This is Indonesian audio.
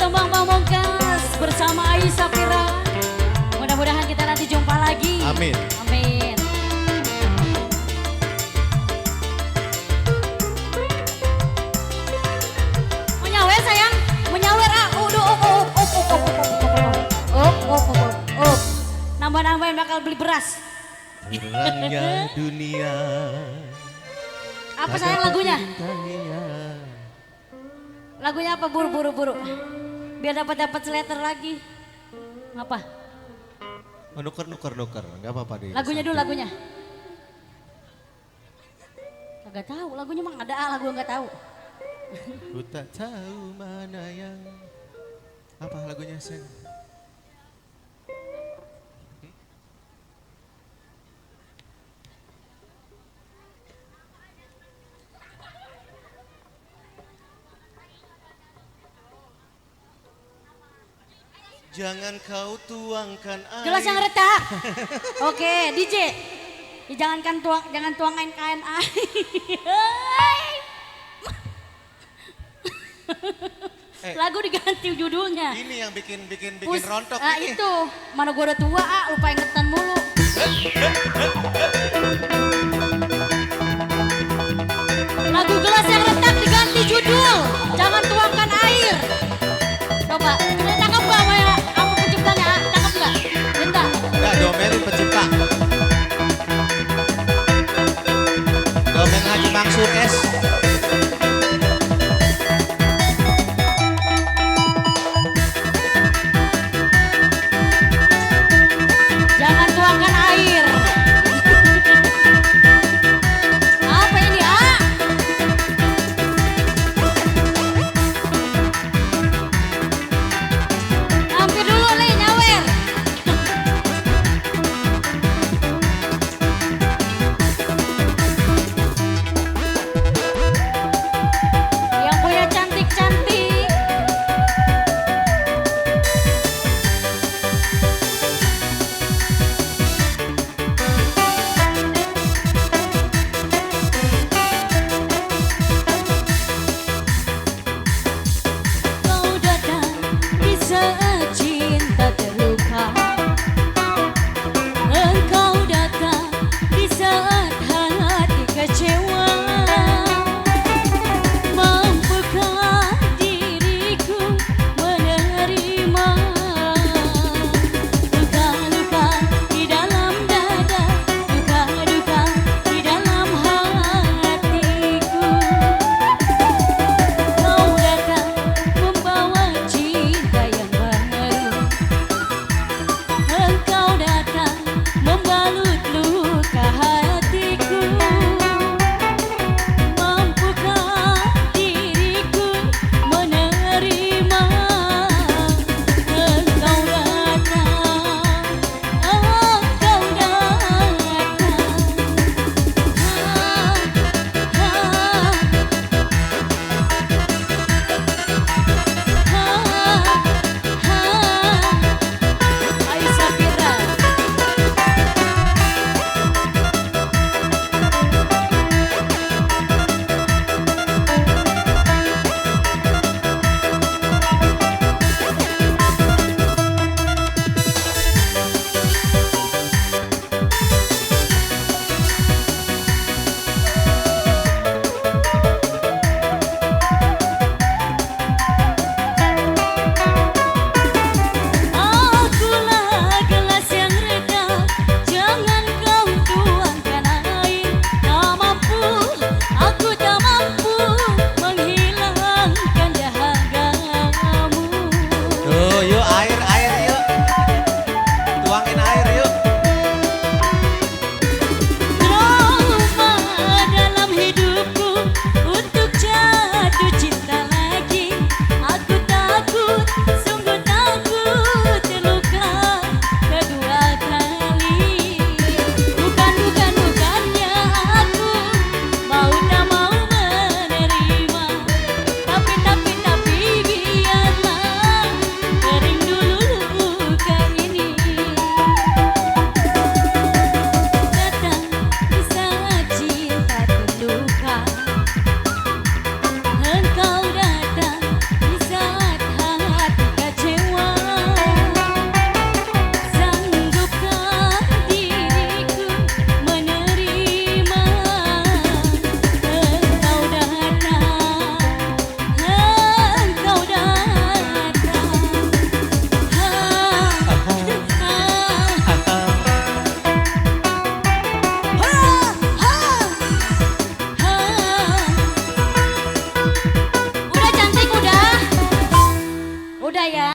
tembang Pamungkas bersama Aisyah Fira. Mudah-mudahan kita nanti jumpa lagi. Amin. Amin. Mau nyawer sayang? Mau nyawer ah? Udah Nambah-nambahin bakal beli beras. Terangnya dunia. Apa sayang lagunya? Lagunya apa? Buru. Biar dapat seletter lagi. Apa? Oh, nuker, nggak apa-apa deh. Lagunya dulu lagunya. Kagak tahu, lagunya mah ada lagu nggak tahu. Ku tak tahu mana yang apa lagunya Sen? Jangan kau tuangkan air. Jelas yang retak. Oke, DJ. Ya, jangan tuangin kain air. Lagu diganti judulnya. Ini yang bikin rontok ini. Itu, mana gua udah tua lupa ingetan mulu. Lagu gelas yang